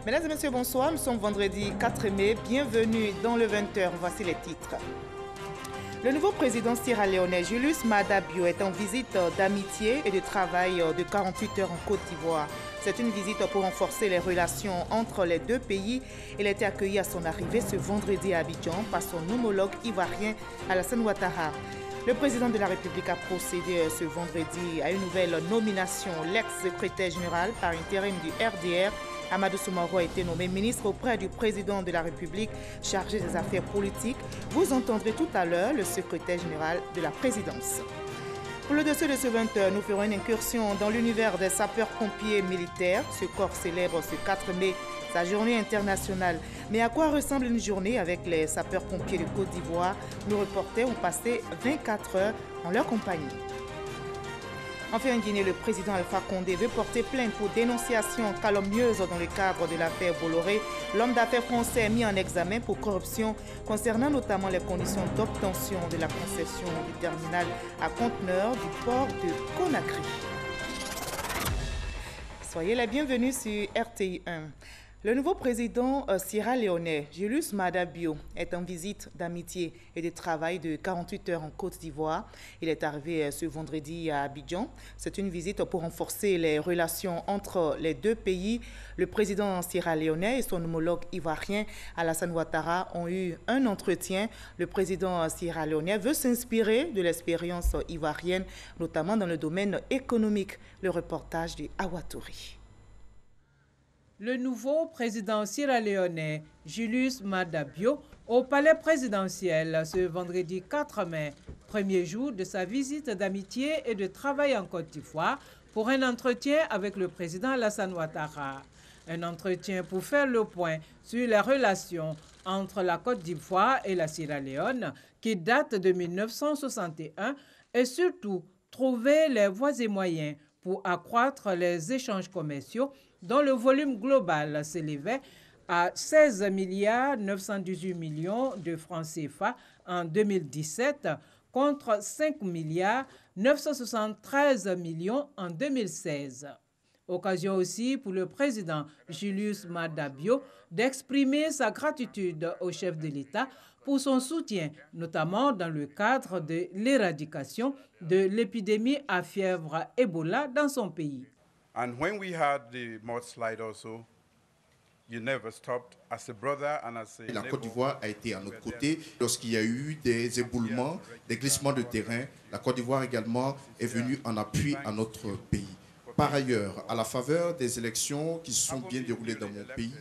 Mesdames et messieurs, bonsoir. Nous sommes vendredi 4 mai. Bienvenue dans le 20h. Voici les titres. Le nouveau président sierra-léonais Julius Maada Bio est en visite d'amitié et de travail de 48 heures en Côte d'Ivoire. C'est une visite pour renforcer les relations entre les deux pays. Il a été accueilli à son arrivée ce vendredi à Abidjan par son homologue ivoirien Alassane Ouattara. Le président de la République a procédé ce vendredi à une nouvelle nomination. L'ex-secrétaire général par intérim du RDR, Amadou Soumaoro, a été nommé ministre auprès du président de la République chargé des affaires politiques. Vous entendrez tout à l'heure le secrétaire général de la présidence. Pour le dossier de ce 20h, nous ferons une incursion dans l'univers des sapeurs-pompiers militaires. Ce corps célèbre ce 4 mai sa journée internationale. Mais à quoi ressemble une journée avec les sapeurs-pompiers de Côte d'Ivoire? Nos reporters ont passé 24 heures en leur compagnie. Enfin, en Guinée, le président Alpha Condé veut porter plainte pour dénonciation calomnieuse dans le cadre de l'affaire Bolloré. L'homme d'affaires français est mis en examen pour corruption concernant notamment les conditions d'obtention de la concession du terminal à conteneurs du port de Conakry. Soyez les bienvenus sur RTI 1. Le nouveau président sierra-léonais, Julius Maada Bio, est en visite d'amitié et de travail de 48 heures en Côte d'Ivoire. Il est arrivé ce vendredi à Abidjan. C'est une visite pour renforcer les relations entre les deux pays. Le président sierra-léonais et son homologue ivoirien Alassane Ouattara ont eu un entretien. Le président sierra-léonais veut s'inspirer de l'expérience ivoirienne, notamment dans le domaine économique. Le reportage de Awatouri. Le nouveau président sierra-léonais, Julius Maada Bio, au palais présidentiel ce vendredi 4 mai, premier jour de sa visite d'amitié et de travail en Côte d'Ivoire, pour un entretien avec le président Alassane Ouattara. Un entretien pour faire le point sur les relations entre la Côte d'Ivoire et la Sierra-Léone, qui date de 1961, et surtout trouver les voies et moyens pour accroître les échanges commerciaux dont le volume global s'élevait à 16 milliards 918 millions de francs CFA en 2017 contre 5 milliards 973 millions en 2016. Occasion aussi pour le président Julius Maada Bio d'exprimer sa gratitude au chef de l'État pour son soutien, notamment dans le cadre de l'éradication de l'épidémie à fièvre Ebola dans son pays. And when we had the mudslide also, you never stopped as a brother and as a La Côte d'Ivoire a été à notre côté lorsqu'il y a eu des éboulements, des glissements de terrain. La Côte d'Ivoire également est venue en appui à notre pays. Par ailleurs, à la faveur des élections qui se sont bien déroulées dans mon pays,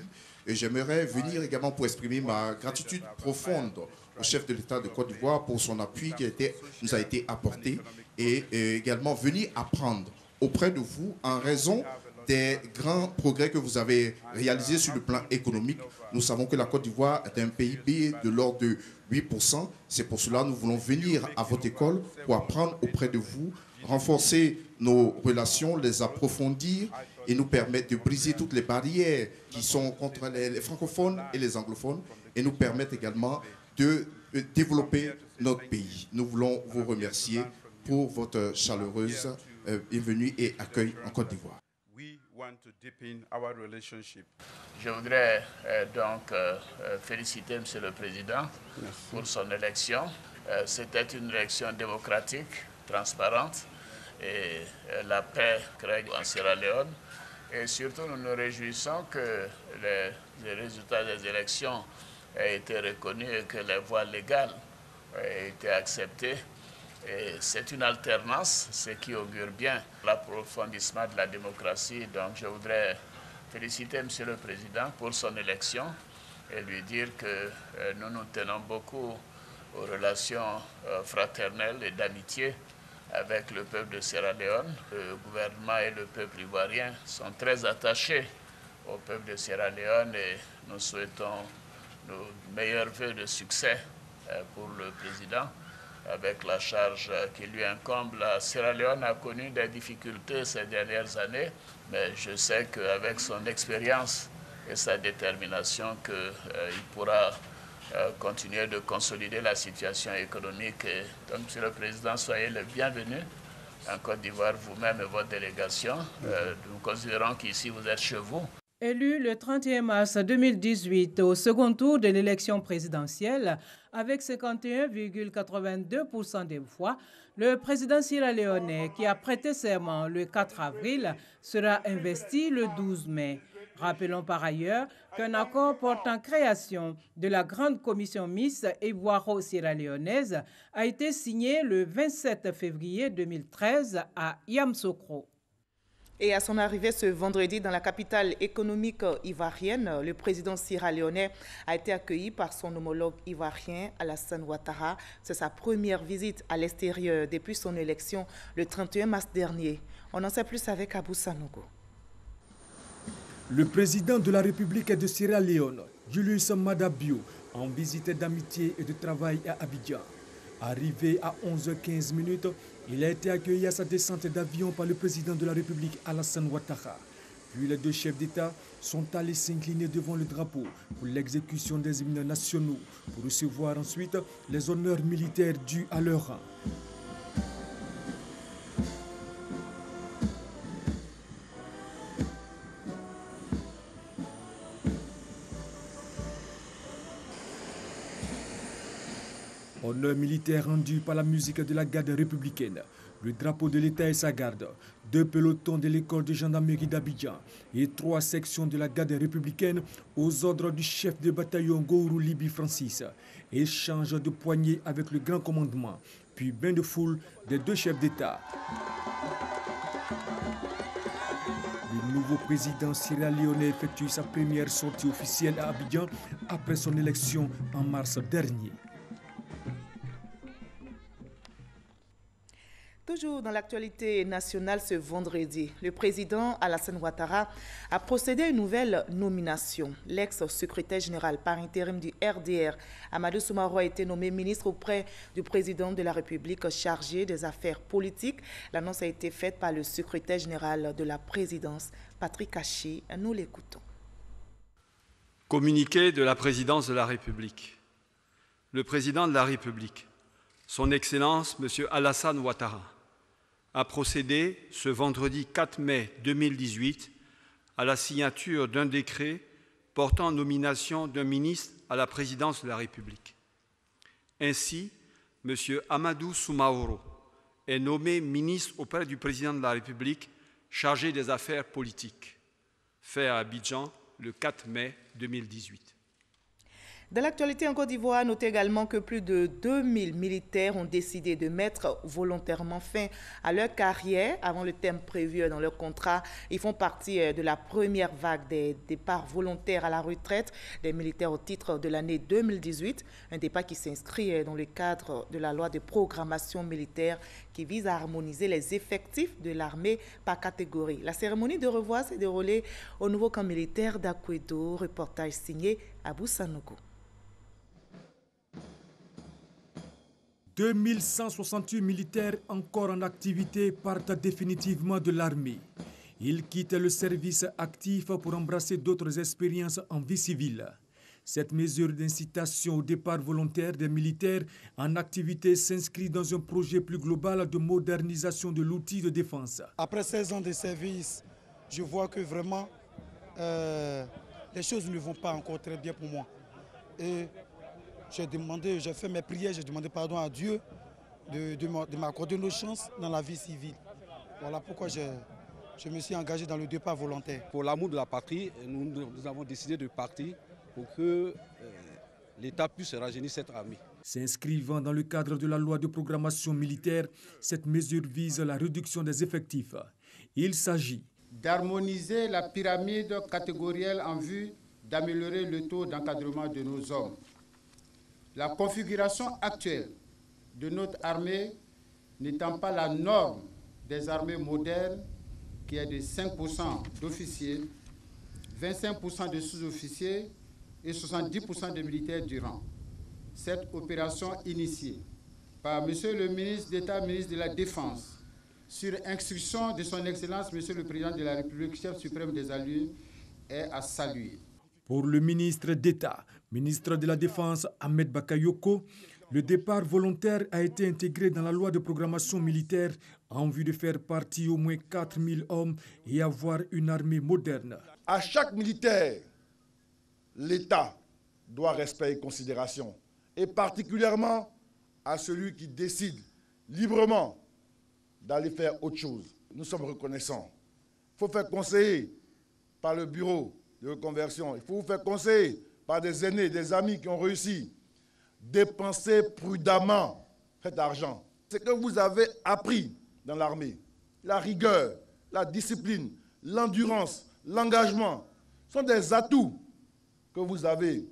j'aimerais venir également pour exprimer ma gratitude profonde au chef de l'État de Côte d'Ivoire pour son appui qui nous a été apporté et également venir apprendre auprès de vous en raison des grands progrès que vous avez réalisés sur le plan économique. Nous savons que la Côte d'Ivoire est un PIB de l'ordre de 8%. C'est pour cela que nous voulons venir à votre école pour apprendre auprès de vous, renforcer nos relations, les approfondir et nous permettre de briser toutes les barrières qui sont contre les francophones et les anglophones et nous permettre également de développer notre pays. Nous voulons vous remercier pour votre chaleureuse bienvenue et accueil en Côte d'Ivoire. Je voudrais donc féliciter M. le Président pour son élection. C'était une élection démocratique, transparente et la paix crée en Sierra Leone. Et surtout, nous nous réjouissons que les résultats des élections aient été reconnus et que les voies légales aient été acceptées. C'est une alternance, ce qui augure bien l'approfondissement de la démocratie. Donc je voudrais féliciter M. le Président pour son élection et lui dire que nous nous tenons beaucoup aux relations fraternelles et d'amitié avec le peuple de Sierra Leone. Le gouvernement et le peuple ivoirien sont très attachés au peuple de Sierra Leone et nous souhaitons nos meilleurs vœux de succès pour le président. Avec la charge qui lui incombe, la Sierra Leone a connu des difficultés ces dernières années, mais je sais qu'avec son expérience et sa détermination, il pourra continuer de consolider la situation économique. Et donc, Monsieur le Président, soyez le bienvenu en Côte d'Ivoire, vous-même et votre délégation. Nous considérons qu'ici, vous êtes chez vous. Élu le 31 mars 2018 au second tour de l'élection présidentielle, avec 51,82% des voix, le président sierra-léonais, qui a prêté serment le 4 avril, sera investi le 12 mai. Rappelons par ailleurs qu'un accord portant création de la Grande Commission mixte ivoiro-sierra-léonaise a été signé le 27 février 2013 à Yamoussoukro. Et à son arrivée ce vendredi dans la capitale économique ivoirienne, le président sierra-léonais a été accueilli par son homologue ivoirien Alassane Ouattara. C'est sa première visite à l'extérieur depuis son élection le 31 mars dernier. On en sait plus avec Abou Sanogo. Le président de la République de Sierra Leone, Julius Maada Bio, en visite d'amitié et de travail à Abidjan. Arrivé à 11h15, il a été accueilli à sa descente d'avion par le président de la République, Alassane Ouattara. Puis les deux chefs d'État sont allés s'incliner devant le drapeau pour l'exécution des hymnes nationaux, pour recevoir ensuite les honneurs militaires dus à leur rang. Honneur militaire rendu par la musique de la garde républicaine, le drapeau de l'État et sa garde, 2 pelotons de l'école de gendarmerie d'Abidjan et 3 sections de la garde républicaine aux ordres du chef de bataillon Gourou Libi Francis. Échange de poignées avec le grand commandement, puis bain de foule des 2 chefs d'État. Le nouveau président sierra-léonais effectue sa première sortie officielle à Abidjan après son élection en mars dernier. Toujours dans l'actualité nationale ce vendredi, le président Alassane Ouattara a procédé à une nouvelle nomination. L'ex-secrétaire général par intérim du RDR, Amadou Soumaoro, a été nommé ministre auprès du président de la République chargé des affaires politiques. L'annonce a été faite par le secrétaire général de la présidence, Patrick Hachi. Nous l'écoutons. Communiqué de la présidence de la République. Le président de la République, son Excellence M. Alassane Ouattara, a procédé ce vendredi 4 mai 2018 à la signature d'un décret portant nomination d'un ministre à la présidence de la République. Ainsi, M. Amadou Soumaoro est nommé ministre auprès du président de la République chargé des affaires politiques, fait à Abidjan le 4 mai 2018. Dans l'actualité en Côte d'Ivoire, notez également que plus de 2000 militaires ont décidé de mettre volontairement fin à leur carrière avant le terme prévu dans leur contrat. Ils font partie de la première vague des départs volontaires à la retraite des militaires au titre de l'année 2018. Un départ qui s'inscrit dans le cadre de la loi de programmation militaire qui vise à harmoniser les effectifs de l'armée par catégorie. La cérémonie de revoir s'est déroulée au nouveau camp militaire d'Akwedo. Reportage signé Abou Sanogo. 2168 militaires encore en activité partent définitivement de l'armée. Ils quittent le service actif pour embrasser d'autres expériences en vie civile. Cette mesure d'incitation au départ volontaire des militaires en activité s'inscrit dans un projet plus global de modernisation de l'outil de défense. Après 16 ans de service, je vois que vraiment les choses ne vont pas encore très bien pour moi. Et j'ai fait mes prières, j'ai demandé pardon à Dieu de m'accorder une chance dans la vie civile. Voilà pourquoi je me suis engagé dans le départ volontaire. Pour l'amour de la patrie, nous avons décidé de partir pour que l'État puisse rajeunir cette armée. S'inscrivant dans le cadre de la loi de programmation militaire, cette mesure vise la réduction des effectifs. Il s'agit d'harmoniser la pyramide catégorielle en vue d'améliorer le taux d'encadrement de nos hommes. La configuration actuelle de notre armée n'étant pas la norme des armées modernes, qui est de 5% d'officiers, 25% de sous-officiers et 70% de militaires du rang. Cette opération initiée par M. le ministre d'État, ministre de la Défense, sur instruction de son Excellence, M. le Président de la République, chef suprême des alliés, est à saluer. Pour le ministre d'État, ministre de la Défense Ahmed Bakayoko, le départ volontaire a été intégré dans la loi de programmation militaire en vue de faire partie au moins 4000 hommes et avoir une armée moderne. À chaque militaire, l'État doit respect et considération, et particulièrement à celui qui décide librement d'aller faire autre chose. Nous sommes reconnaissants. Il faut faire conseiller par le bureau de reconversion. Il faut vous faire conseiller par des aînés, des amis qui ont réussi. Dépensez prudemment cet argent. Ce que vous avez appris dans l'armée, la rigueur, la discipline, l'endurance, l'engagement, sont des atouts que vous avez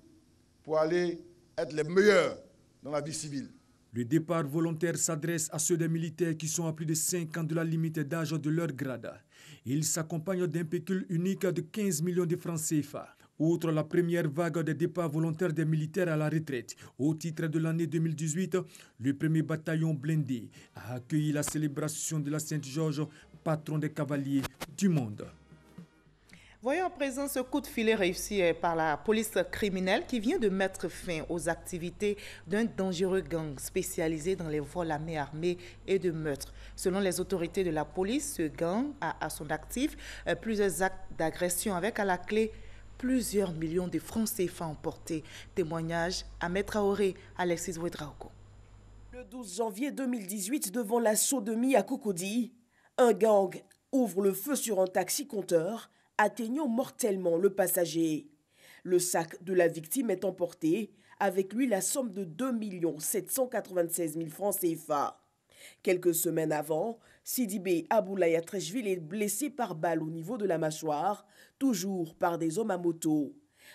pour aller être les meilleurs dans la vie civile. Le départ volontaire s'adresse à ceux des militaires qui sont à plus de 5 ans de la limite d'âge de leur grade. Il s'accompagne d'un pécule unique de 15 millions de francs CFA. Outre la première vague des départs volontaires des militaires à la retraite, au titre de l'année 2018, le premier bataillon blindé a accueilli la célébration de la Sainte-Georges, patron des cavaliers du monde. Voyons à présent ce coup de filet réussi par la police criminelle qui vient de mettre fin aux activités d'un dangereux gang spécialisé dans les vols à main armée et de meurtres. Selon les autorités de la police, ce gang a à son actif plusieurs actes d'agression avec à la clé plusieurs millions de francs CFA emportés. Témoignage Ahmed Traoré, Alexis Ouedraogo. Le 12 janvier 2018, devant la sodomie à Cocody, un gang ouvre le feu sur un taxi-compteur, atteignant mortellement le passager. Le sac de la victime est emporté, avec lui la somme de 2 796 000 francs CFA. Quelques semaines avant, Sidibé Aboulaya Trècheville est blessé par balle au niveau de la mâchoire, toujours par des hommes à moto.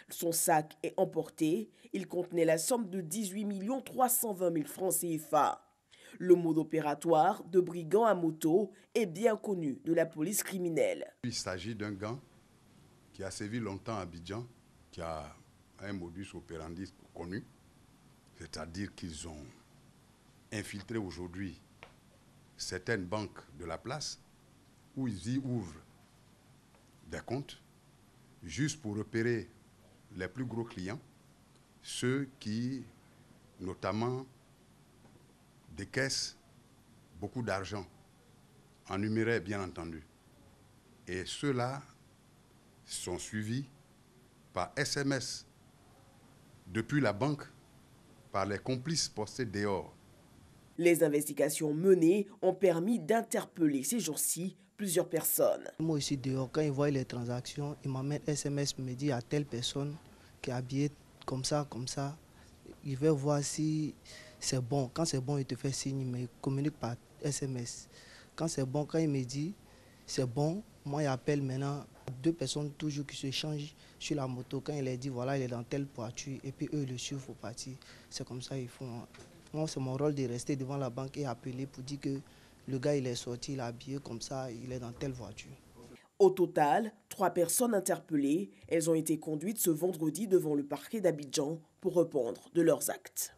Son sac est emporté, il contenait la somme de 18 320 000 francs CFA. Le mode opératoire de brigands à moto est bien connu de la police criminelle. Il s'agit d'un gang qui a sévi longtemps à Abidjan, qui a un modus operandi connu, c'est-à-dire qu'ils ont infiltré aujourd'hui certaines banques de la place où ils y ouvrent des comptes juste pour repérer les plus gros clients, ceux qui, notamment, décaissent beaucoup d'argent, en numéraire bien entendu. Et ceux-là sont suivis par SMS depuis la banque par les complices postés dehors. Les investigations menées ont permis d'interpeller ces jours-ci plusieurs personnes. Moi aussi dehors, quand ils voient les transactions, ils m'amènent SMS, me disent à telle personne qui est habillée comme ça. Ils veulent voir si c'est bon. Quand c'est bon, ils te font signe, mais ils communiquent par SMS. Quand c'est bon, quand il me dit c'est bon, moi j'appelle maintenant 2 personnes toujours qui se changent sur la moto. Quand il leur dit voilà, il est dans telle voiture, et puis eux ils le suivent pour partir. C'est comme ça qu'ils font. Moi, c'est mon rôle de rester devant la banque et appeler pour dire que le gars il est sorti, il est habillé comme ça, il est dans telle voiture. Au total, 3 personnes interpellées. Elles ont été conduites ce vendredi devant le parquet d'Abidjan pour répondre de leurs actes.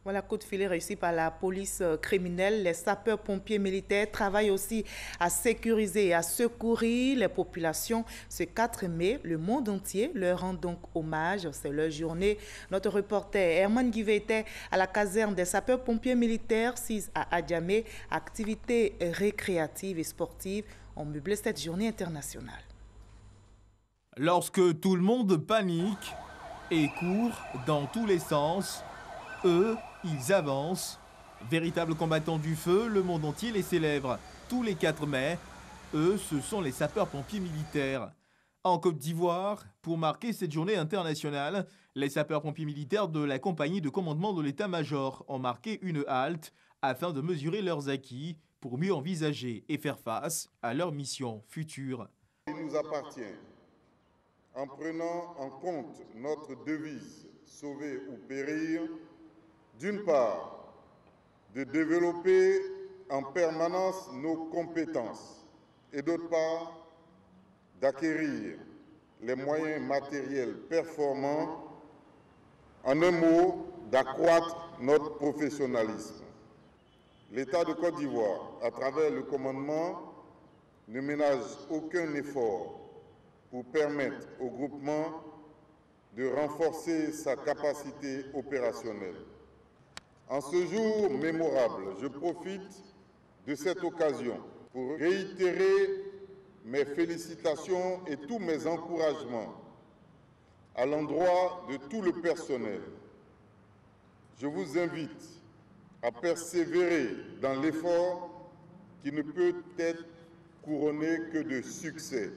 Voilà, coup de filet réussi par la police criminelle. Les sapeurs-pompiers militaires travaillent aussi à sécuriser et à secourir les populations. Ce 4 mai, le monde entier leur rend donc hommage. C'est leur journée. Notre reporter Herman Guivet était à la caserne des sapeurs-pompiers militaires 6 à Adjamé. Activités récréatives et sportives ont meublé cette journée internationale. Lorsque tout le monde panique et court dans tous les sens, eux, ils avancent. Véritables combattants du feu, le monde entier les célèbre. Tous les 4 mai, eux, ce sont les sapeurs-pompiers militaires. En Côte d'Ivoire, pour marquer cette journée internationale, les sapeurs-pompiers militaires de la compagnie de commandement de l'état-major ont marqué une halte afin de mesurer leurs acquis pour mieux envisager et faire face à leur mission future. Il nous appartient, en prenant en compte notre devise « Sauver ou périr », d'une part, de développer en permanence nos compétences et d'autre part, d'acquérir les moyens matériels performants, en un mot, d'accroître notre professionnalisme. L'État de Côte d'Ivoire, à travers le commandement, ne ménage aucun effort pour permettre au groupement de renforcer sa capacité opérationnelle. En ce jour mémorable, je profite de cette occasion pour réitérer mes félicitations et tous mes encouragements à l'endroit de tout le personnel. Je vous invite à persévérer dans l'effort qui ne peut être couronné que de succès.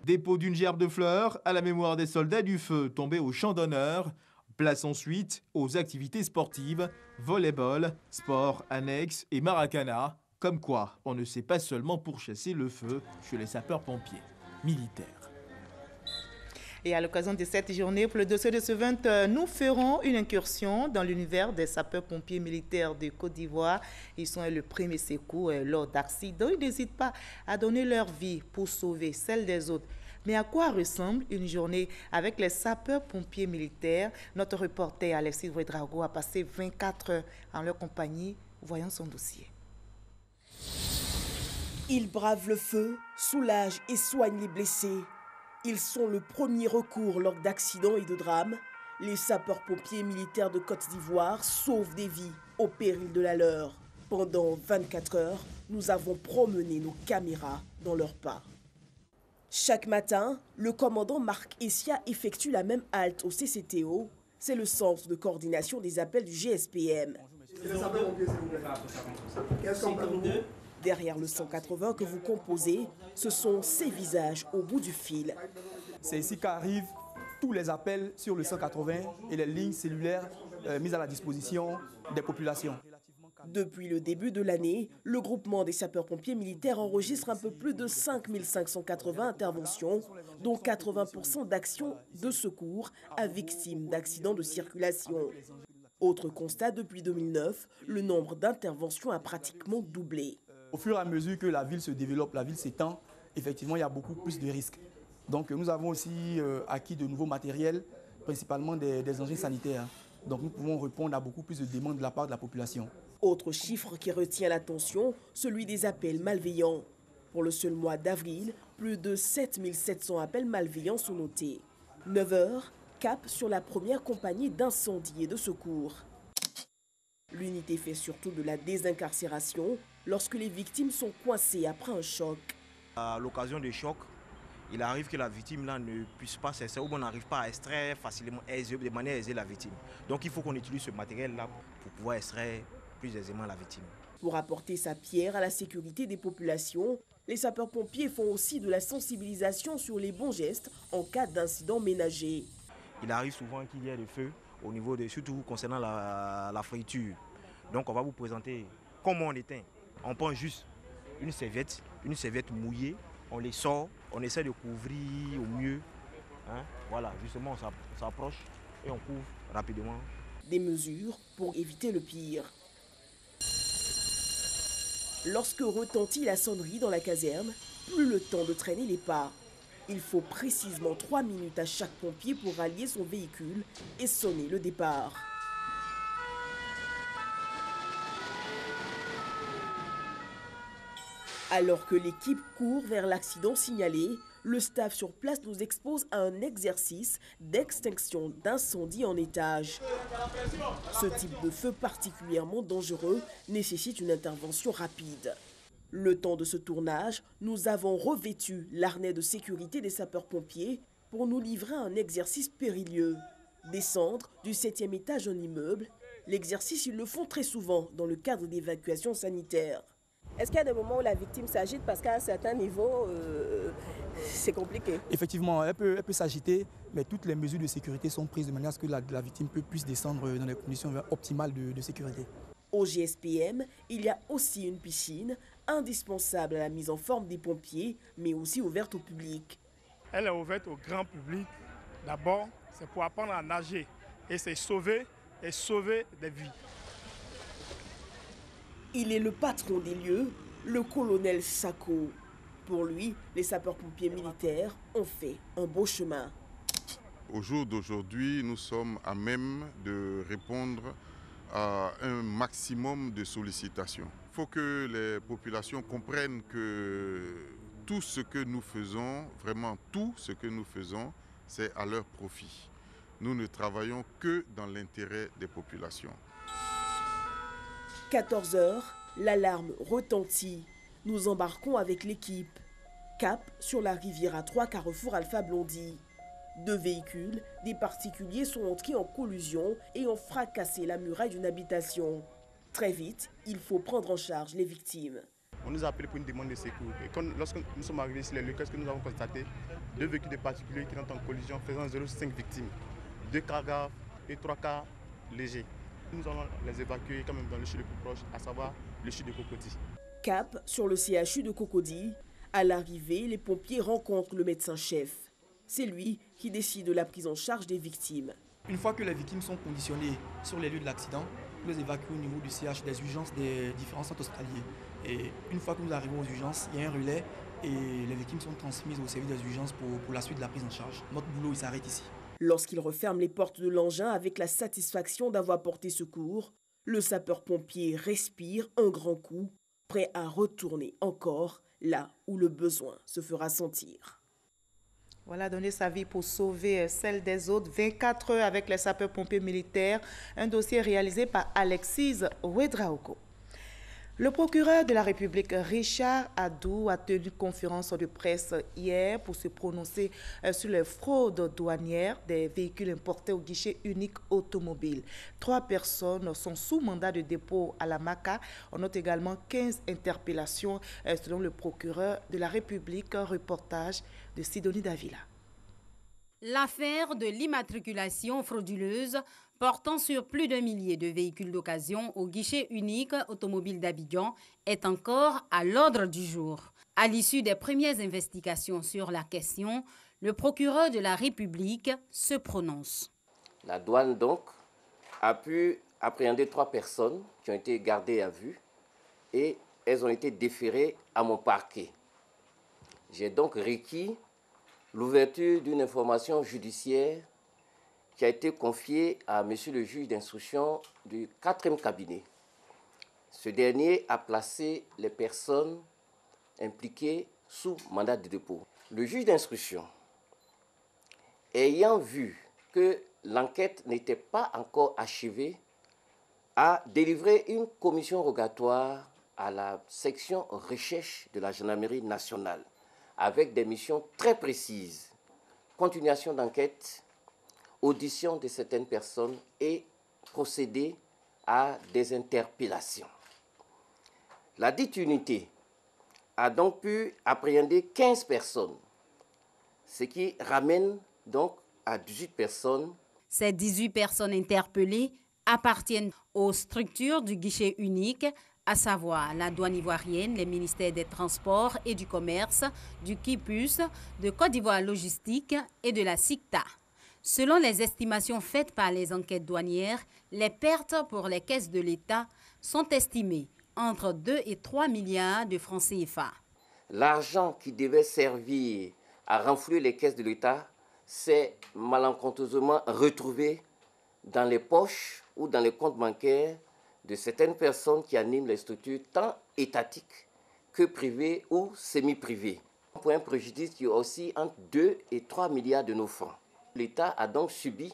Dépôt d'une gerbe de fleurs à la mémoire des soldats du feu tombés au champ d'honneur. Place ensuite aux activités sportives, volleyball, sport annexe et maracana. Comme quoi, on ne sait pas seulement pourchasser le feu chez les sapeurs-pompiers militaires. Et à l'occasion de cette journée, pour le dossier de ce 20, nous ferons une incursion dans l'univers des sapeurs-pompiers militaires de Côte d'Ivoire. Ils sont le premier secours lors d'accidents. Ils n'hésitent pas à donner leur vie pour sauver celle des autres. Mais à quoi ressemble une journée avec les sapeurs-pompiers militaires? Notre reporter Alexis Ouedraogo a passé 24 heures en leur compagnie. Voyons son dossier. Ils bravent le feu, soulagent et soignent les blessés. Ils sont le premier recours lors d'accidents et de drames. Les sapeurs-pompiers militaires de Côte d'Ivoire sauvent des vies au péril de la leur. Pendant 24 heures, nous avons promené nos caméras dans leurs pas. Chaque matin, le commandant Marc Essia effectue la même halte au CCTO. C'est le centre de coordination des appels du GSPM. Derrière le 180 que vous composez, ce sont ces visages au bout du fil. C'est ici qu'arrivent tous les appels sur le 180 et les lignes cellulaires mises à la disposition des populations. Depuis le début de l'année, le groupement des sapeurs-pompiers militaires enregistre un peu plus de 5580 interventions, dont 80% d'actions de secours à victimes d'accidents de circulation. Autre constat, depuis 2009, le nombre d'interventions a pratiquement doublé. Au fur et à mesure que la ville se développe, la ville s'étend, effectivement, il y a beaucoup plus de risques. Donc nous avons aussi acquis de nouveaux matériels, principalement des engins sanitaires. Donc nous pouvons répondre à beaucoup plus de demandes de la part de la population. Autre chiffre qui retient l'attention, celui des appels malveillants. Pour le seul mois d'avril, plus de 7700 appels malveillants sont notés. 9 heures, cap sur la première compagnie d'incendie et de secours. L'unité fait surtout de la désincarcération lorsque les victimes sont coincées après un choc. À l'occasion des chocs, il arrive que la victime là, ne puisse pas s'extraire ou on n'arrive pas à extraire facilement, de manière aisée la victime. Donc il faut qu'on utilise ce matériel-là pour pouvoir extraire plus aisément la victime. Pour apporter sa pierre à la sécurité des populations, les sapeurs-pompiers font aussi de la sensibilisation sur les bons gestes en cas d'incident ménager. Il arrive souvent qu'il y ait des feux, au niveau surtout concernant la friture. Donc on va vous présenter comment on éteint. On prend juste une serviette mouillée, on les sort, on essaie de couvrir au mieux. Voilà, justement on s'approche et on couvre rapidement. Des mesures pour éviter le pire. Lorsque retentit la sonnerie dans la caserne, plus le temps de traîner les pas. Il faut précisément 3 minutes à chaque pompier pour rallier son véhicule et sonner le départ. Alors que l'équipe court vers l'accident signalé, le staff sur place nous expose à un exercice d'extinction d'incendie en étage. Ce type de feu particulièrement dangereux nécessite une intervention rapide. Le temps de ce tournage, nous avons revêtu l'harnais de sécurité des sapeurs-pompiers pour nous livrer à un exercice périlleux. Descendre du 7e étage d'un immeuble, l'exercice ils le font très souvent dans le cadre d'évacuation sanitaire. Est-ce qu'il y a des moments où la victime s'agite parce qu'à un certain niveau, c'est compliqué? Effectivement, elle peut s'agiter, mais toutes les mesures de sécurité sont prises de manière à ce que la victime puisse descendre dans des conditions optimales de sécurité. Au GSPM, il y a aussi une piscine, indispensable à la mise en forme des pompiers, mais aussi ouverte au public. Elle est ouverte au grand public. D'abord, c'est pour apprendre à nager et c'est sauver des vies. Il est le patron des lieux, le colonel Sako. Pour lui, les sapeurs-pompiers militaires ont fait un beau chemin. Au jour d'aujourd'hui, nous sommes à même de répondre à un maximum de sollicitations. Il faut que les populations comprennent que tout ce que nous faisons, vraiment tout ce que nous faisons, c'est à leur profit. Nous ne travaillons que dans l'intérêt des populations. 14 heures, l'alarme retentit. Nous embarquons avec l'équipe. Cap sur la rivière à 3 carrefour Alpha Blondy. 2 véhicules, des particuliers sont entrés en collusion et ont fracassé la muraille d'une habitation. Très vite, il faut prendre en charge les victimes. On nous a appelé pour une demande de secours. Et lorsque nous sommes arrivés sur les lieux, qu'est-ce que nous avons constaté? 2 véhicules de particuliers qui entrent en collision faisant 0,5 victimes. 2 cas graves et 3 cas légers. Nous allons les évacuer quand même dans le CHU le plus proche, à savoir le CHU de Cocody. Cap sur le CHU de Cocody. À l'arrivée, les pompiers rencontrent le médecin-chef. C'est lui qui décide de la prise en charge des victimes. Une fois que les victimes sont conditionnées sur les lieux de l'accident, nous les évacuons au niveau du CH des urgences des différents centres hospitaliers. Et une fois que nous arrivons aux urgences, il y a un relais et les victimes sont transmises au service des urgences pour la suite de la prise en charge. Notre boulot, il s'arrête ici. Lorsqu'il referme les portes de l'engin avec la satisfaction d'avoir porté secours, le sapeur-pompier respire un grand coup, prêt à retourner encore là où le besoin se fera sentir. Voilà, donner sa vie pour sauver celle des autres. 24 heures avec les sapeurs-pompiers militaires. Un dossier réalisé par Alexis Ouedraogo. Le procureur de la République, Richard Adou, a tenu conférence de presse hier pour se prononcer sur les fraudes douanières des véhicules importés au guichet unique automobile. 3 personnes sont sous mandat de dépôt à la MACA. On note également 15 interpellations selon le procureur de la République. Un reportage de Sidonie Davila. L'affaire de l'immatriculation frauduleuse portant sur plus d'un millier de véhicules d'occasion au guichet unique automobile d'Abidjan est encore à l'ordre du jour. À l'issue des premières investigations sur la question, le procureur de la République se prononce. La douane donc a pu appréhender 3 personnes qui ont été gardées à vue et elles ont été déférées à mon parquet. J'ai donc requis l'ouverture d'une information judiciaire qui a été confiée à monsieur le juge d'instruction du 4e cabinet. Ce dernier a placé les personnes impliquées sous mandat de dépôt. Le juge d'instruction, ayant vu que l'enquête n'était pas encore achevée, a délivré une commission rogatoire à la section recherche de la gendarmerie nationale avec des missions très précises, continuation d'enquête, audition de certaines personnes et procéder à des interpellations. La dite unité a donc pu appréhender 15 personnes, ce qui ramène donc à 18 personnes. Ces 18 personnes interpellées appartiennent aux structures du guichet unique, à savoir la douane ivoirienne, les ministères des Transports et du Commerce, du KIPUS, de Côte d'Ivoire Logistique et de la SICTA. Selon les estimations faites par les enquêtes douanières, les pertes pour les caisses de l'État sont estimées entre 2 et 3 milliards de francs CFA. L'argent qui devait servir à renflouer les caisses de l'État s'est malencontreusement retrouvé dans les poches ou dans les comptes bancaires de certaines personnes qui animent les structures tant étatiques que privées ou semi-privées. Pour un préjudice qui est aussi entre 2 et 3 milliards de nos francs. L'État a donc subi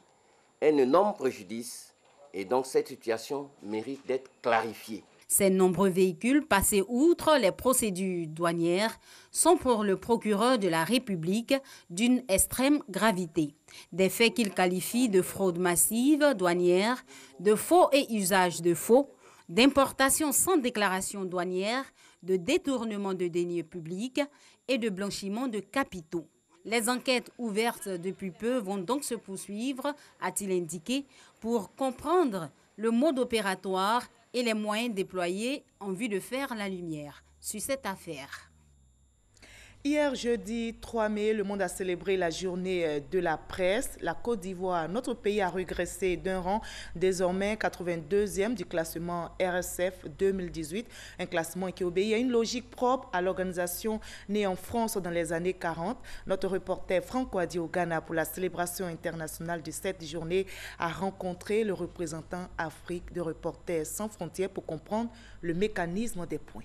un énorme préjudice et donc cette situation mérite d'être clarifiée. Ces nombreux véhicules passés outre les procédures douanières sont pour le procureur de la République d'une extrême gravité. Des faits qu'il qualifie de fraude massive douanière, de faux et usage de faux, d'importation sans déclaration douanière, de détournement de deniers publics et de blanchiment de capitaux. Les enquêtes ouvertes depuis peu vont donc se poursuivre, a-t-il indiqué, pour comprendre le mode opératoire et les moyens déployés en vue de faire la lumière sur cette affaire. Hier, jeudi 3 mai, le monde a célébré la journée de la presse. La Côte d'Ivoire, notre pays, a régressé d'un rang, désormais 82e du classement RSF 2018. Un classement qui obéit à une logique propre à l'organisation née en France dans les années 40. Notre reporter Franck Ouadi au Ghana pour la célébration internationale de cette journée a rencontré le représentant Afrique de Reporters sans frontières pour comprendre le mécanisme des points.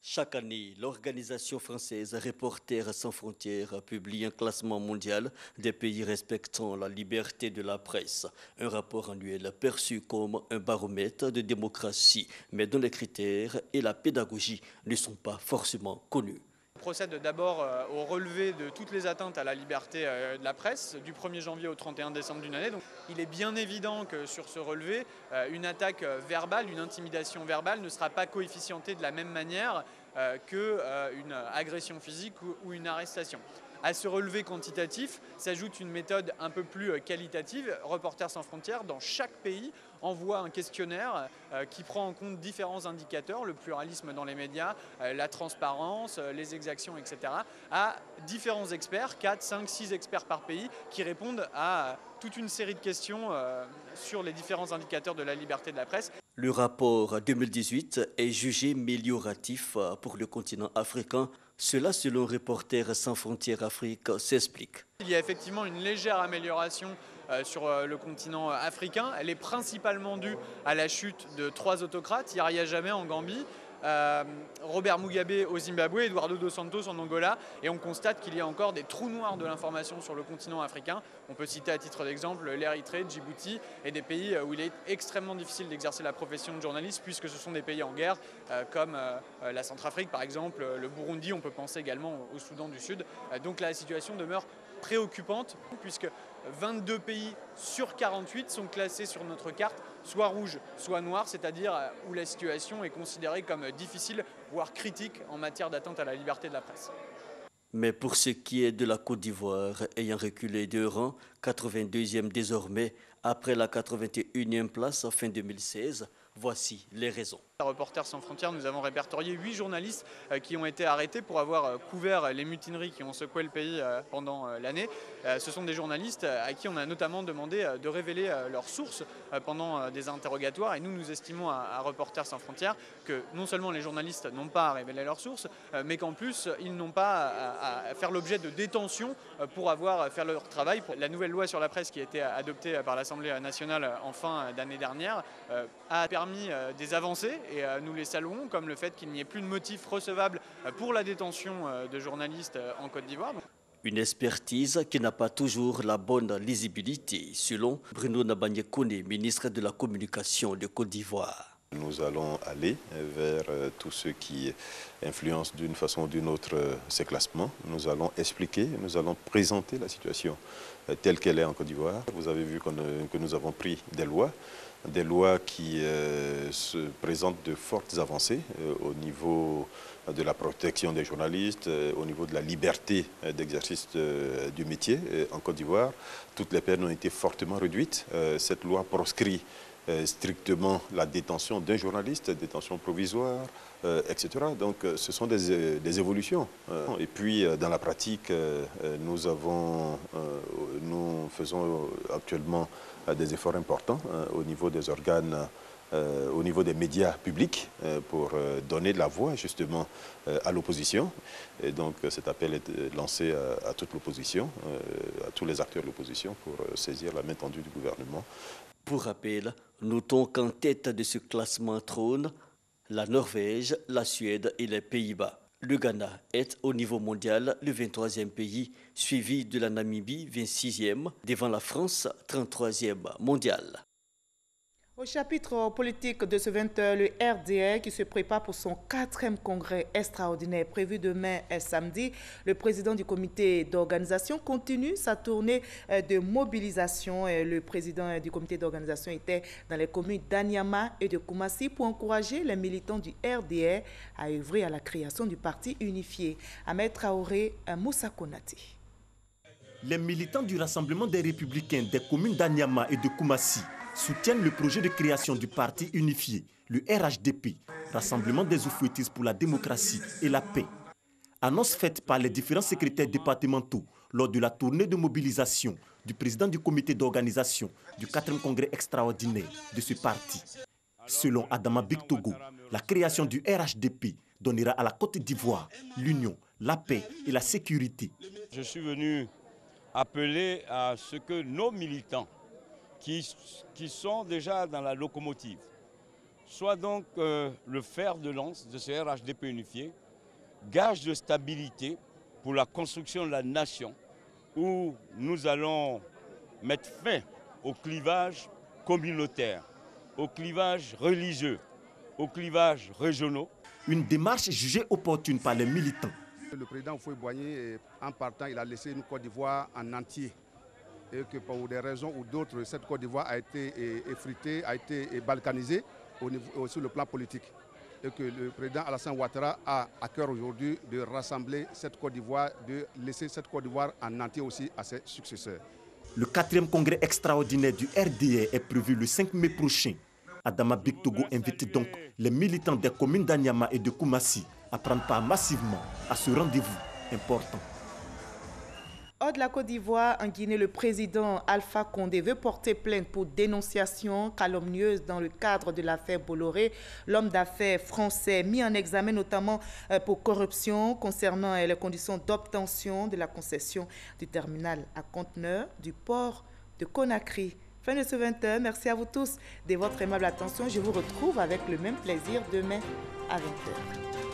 Chaque année, l'organisation française Reporters sans frontières publie un classement mondial des pays respectant la liberté de la presse. Un rapport annuel perçu comme un baromètre de démocratie, mais dont les critères et la pédagogie ne sont pas forcément connus. On procède d'abord au relevé de toutes les atteintes à la liberté de la presse du 1er janvier au 31 décembre d'une année. Donc, il est bien évident que sur ce relevé, une attaque verbale, une intimidation verbale ne sera pas coefficientée de la même manière qu'une agression physique ou une arrestation. À ce relevé quantitatif s'ajoute une méthode un peu plus qualitative. Reporters sans frontières, dans chaque pays, envoie un questionnaire qui prend en compte différents indicateurs, le pluralisme dans les médias, la transparence, les exactions, etc., à différents experts, 4, 5, 6 experts par pays, qui répondent à toute une série de questions sur les différents indicateurs de la liberté de la presse. Le rapport 2018 est jugé amélioratif pour le continent africain. Cela, selon Reporters sans frontières Afrique, s'explique. Il y a effectivement une légère amélioration sur le continent africain. Elle est principalement due à la chute de 3 autocrates, Yahya Jammeh en Gambie, Robert Mugabe au Zimbabwe, Eduardo dos Santos en Angola, et on constate qu'il y a encore des trous noirs de l'information sur le continent africain. On peut citer à titre d'exemple l'Érythrée, Djibouti et des pays où il est extrêmement difficile d'exercer la profession de journaliste puisque ce sont des pays en guerre comme la Centrafrique par exemple, le Burundi, on peut penser également au Soudan du Sud. Donc la situation demeure préoccupante puisque 22 pays sur 48 sont classés sur notre carte, soit rouge, soit noir, c'est-à-dire où la situation est considérée comme difficile, voire critique en matière d'atteinte à la liberté de la presse. Mais pour ce qui est de la Côte d'Ivoire, ayant reculé de rang, 82e désormais, après la 81e place fin 2016, voici les raisons. À Reporters sans frontières, nous avons répertorié 8 journalistes qui ont été arrêtés pour avoir couvert les mutineries qui ont secoué le pays pendant l'année. Ce sont des journalistes à qui on a notamment demandé de révéler leurs sources pendant des interrogatoires. Et nous estimons à Reporters sans frontières que non seulement les journalistes n'ont pas à révéler leurs sources, mais qu'en plus, ils n'ont pas à faire l'objet de détention pour avoir fait leur travail. La nouvelle loi sur la presse qui a été adoptée par l'Assemblée nationale en fin d'année dernière a permis des avancées. Et nous les saluons, comme le fait qu'il n'y ait plus de motif recevable pour la détention de journalistes en Côte d'Ivoire. Une expertise qui n'a pas toujours la bonne lisibilité, selon Bruno Nabagné-Koné, ministre de la Communication de Côte d'Ivoire. Nous allons aller vers tous ceux qui influencent d'une façon ou d'une autre ces classements. Nous allons expliquer, nous allons présenter la situation telle qu'elle est en Côte d'Ivoire. Vous avez vu que nous avons pris des lois qui se présentent de fortes avancées au niveau de la protection des journalistes, au niveau de la liberté d'exercice du métier en Côte d'Ivoire. Toutes les peines ont été fortement réduites. Cette loi proscrit strictement la détention d'un journaliste, détention provisoire, etc. Donc ce sont des évolutions. Et puis dans la pratique, nous faisons actuellement des efforts importants au niveau des organes, au niveau des médias publics pour donner de la voix justement à l'opposition. Et donc cet appel est lancé à toute l'opposition, à tous les acteurs de l'opposition pour saisir la main tendue du gouvernement. Pour rappel, notons qu'en tête de ce classement trône la Norvège, la Suède et les Pays-Bas. Le Ghana est au niveau mondial le 23e pays, suivi de la Namibie 26e, devant la France 33e mondial. Au chapitre politique de ce 20h, le RDR qui se prépare pour son 4e congrès extraordinaire prévu demain et samedi. Le président du comité d'organisation continue sa tournée de mobilisation. Le président du comité d'organisation était dans les communes d'Anyama et de Koumassi pour encourager les militants du RDR à œuvrer à la création du parti unifié. Ahmed Traoré, Moussa Konati. Les militants du Rassemblement des Républicains des communes d'Anyama et de Koumassi soutiennent le projet de création du parti unifié, le RHDP, Rassemblement des Oufouettistes pour la démocratie et la paix. Annonce faite par les différents secrétaires départementaux lors de la tournée de mobilisation du président du comité d'organisation du 4e congrès extraordinaire de ce parti. Selon Adama Bictogo, la création du RHDP donnera à la Côte d'Ivoire l'union, la paix et la sécurité. Je suis venu appeler à ce que nos militants qui sont déjà dans la locomotive soit donc le fer de lance de ce RHDP unifié, gage de stabilité pour la construction de la nation, où nous allons mettre fin au clivage communautaire, au clivage religieux, aux clivages régionaux. Une démarche jugée opportune par les militants. Le président Houphouët-Boigny, en partant, il a laissé une Côte d'Ivoire en entier. Et que pour des raisons ou d'autres, cette Côte d'Ivoire a été effritée, a été balkanisée sur le plan politique. Et que le président Alassane Ouattara a à cœur aujourd'hui de rassembler cette Côte d'Ivoire, de laisser cette Côte d'Ivoire en entier aussi à ses successeurs. Le 4e congrès extraordinaire du RDA est prévu le 5 mai prochain. Adama Bictogo invite donc les militants des communes d'Anyama et de Koumassi à prendre part massivement à ce rendez-vous important. Hors de la Côte d'Ivoire, en Guinée, le président Alpha Condé veut porter plainte pour dénonciation calomnieuse dans le cadre de l'affaire Bolloré. L'homme d'affaires français mis en examen notamment pour corruption concernant les conditions d'obtention de la concession du terminal à conteneurs du port de Conakry. Fin de ce 20h. Merci à vous tous de votre aimable attention. Je vous retrouve avec le même plaisir demain à 20h.